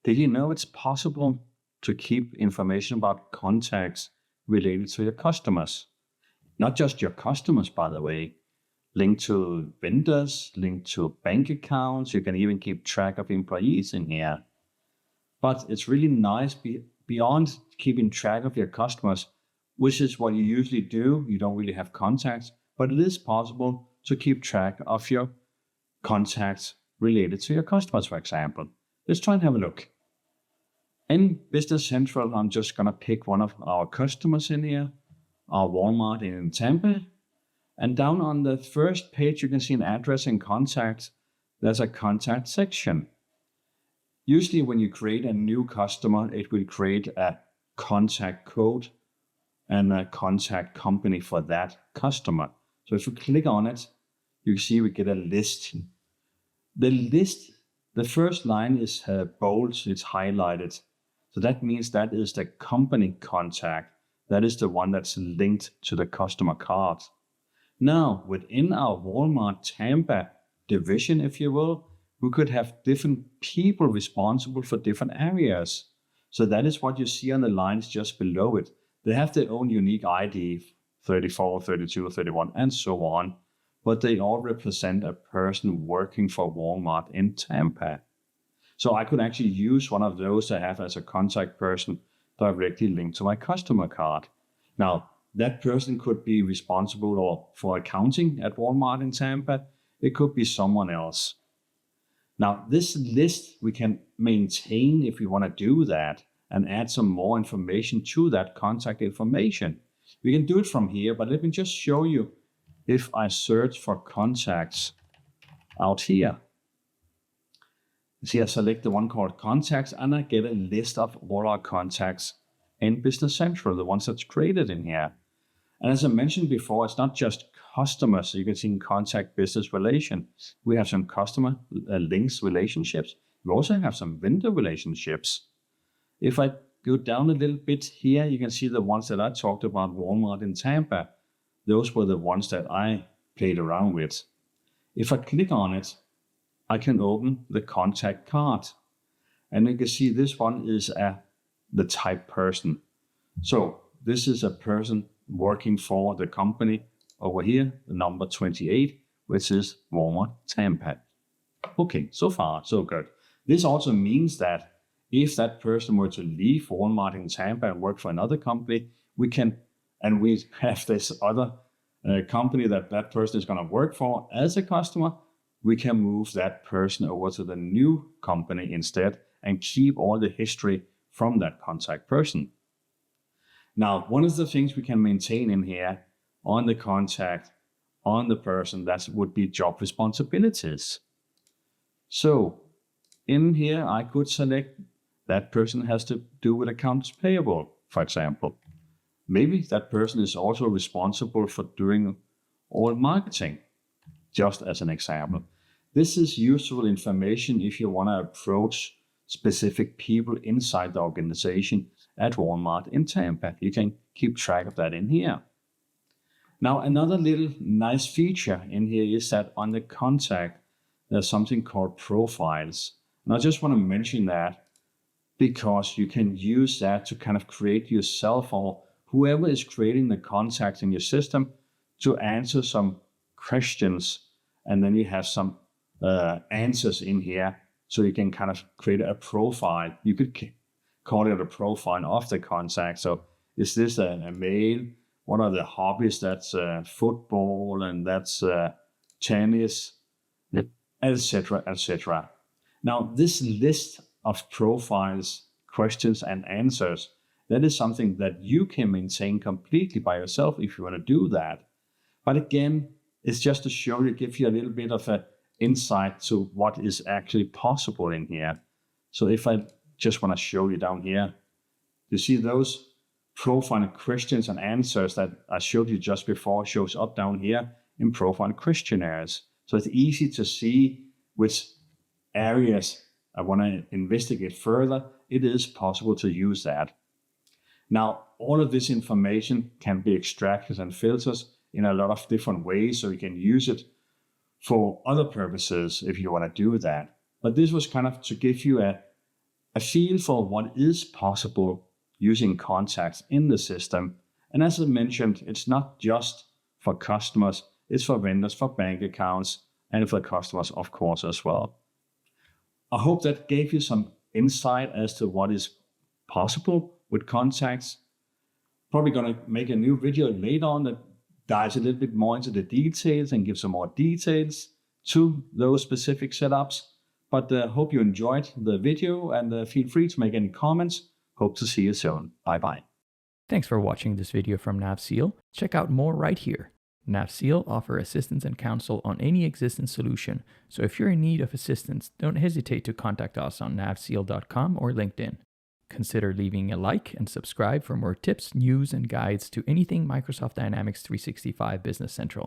Did you know it's possible to keep information about contacts related to your customers? Not just your customers, by the way. Linked to vendors, linked to bank accounts. You can even keep track of employees in here. But it's really nice beyond keeping track of your customers, which is what you usually do. You don't really have contacts, but it is possible to keep track of your contacts related to your customers, for example. Let's try and have a look. In Business Central, I'm just going to pick one of our customers in here, our Walmart in Tampa. And down on the first page, you can see an address and contact. There's a contact section. Usually when you create a new customer, it will create a contact code and a contact company for that customer. So if we click on it, you see we get a list. The list, the first line is bold, it's highlighted. So that means that is the company contact. That is the one that's linked to the customer card. Now, within our Walmart Tampa division, if you will, we could have different people responsible for different areas. So that is what you see on the lines just below it. They have their own unique ID, 34, 32, 31, and so on. But they all represent a person working for Walmart in Tampa. So I could actually use one of those I have as a contact person directly linked to my customer card. Now, that person could be responsible for accounting at Walmart in Tampa. It could be someone else. Now, this list we can maintain if we want to do that and add some more information to that contact information. We can do it from here, but let me just show you if I search for contacts out here. See, I select the one called contacts and I get a list of all our contacts in Business Central, the ones that's created in here. And as I mentioned before, it's not just customers. So you can see in contact business relation, we have some customer links relationships. We also have some vendor relationships. If I go down a little bit here, you can see the ones that I talked about, Walmart in Tampa. Those were the ones that I played around with. If I click on it, I can open the contact card. And you can see this one is the type person. So this is a person working for the company over here, the number 28, which is Walmart Tampa. Okay, so far, so good. This also means that if that person were to leave Walmart in Tampa and work for another company, we have this other company that person is going to work for as a customer, we can move that person over to the new company instead and keep all the history from that contact person. Now, one of the things we can maintain in here on the contact, on the person, that would be job responsibilities. So in here, I could select that person has to do with accounts payable, for example. Maybe that person is also responsible for doing all marketing, just as an example. This is useful information if you want to approach specific people inside the organization at Walmart in Tampa. You can keep track of that in here. Now, another little nice feature in here is that on the contact, there's something called profiles. And I just want to mention that because you can use that to kind of create yourself or whoever is creating the contacts in your system to answer some questions. And then you have some answers in here. So you can kind of create a profile. You could call it a profile of the contact. So is this a male? What are the hobbies? That's football and that's tennis, etc., etc. Now, this list of profiles, questions, and answers, that is something that you can maintain completely by yourself if you want to do that. But again, it's just to show you, give you a little bit of an insight to what is actually possible in here. So if I just want to show you down here, you see those profile questions and answers that I showed you just before shows up down here in profile questionnaires. So it's easy to see which areas I want to investigate further. It is possible to use that. Now, all of this information can be extracted and filtered in a lot of different ways, so you can use it for other purposes if you want to do that. But this was kind of to give you a a feel for what is possible using contacts in the system. And as I mentioned, it's not just for customers, it's for vendors, for bank accounts, and for customers, of course, as well. I hope that gave you some insight as to what is possible with contacts. Probably going to make a new video later on that dives a little bit more into the details and gives some more details to those specific setups. But hope you enjoyed the video, and feel free to make any comments. Hope to see you soon. Bye-bye. Thanks for watching this video from NAV SEAL. Check out more right here. NAV SEAL offer assistance and counsel on any existing solution. So if you're in need of assistance, don't hesitate to contact us on navseal.com or LinkedIn. Consider leaving a like and subscribe for more tips, news, and guides to anything Microsoft Dynamics 365 Business Central.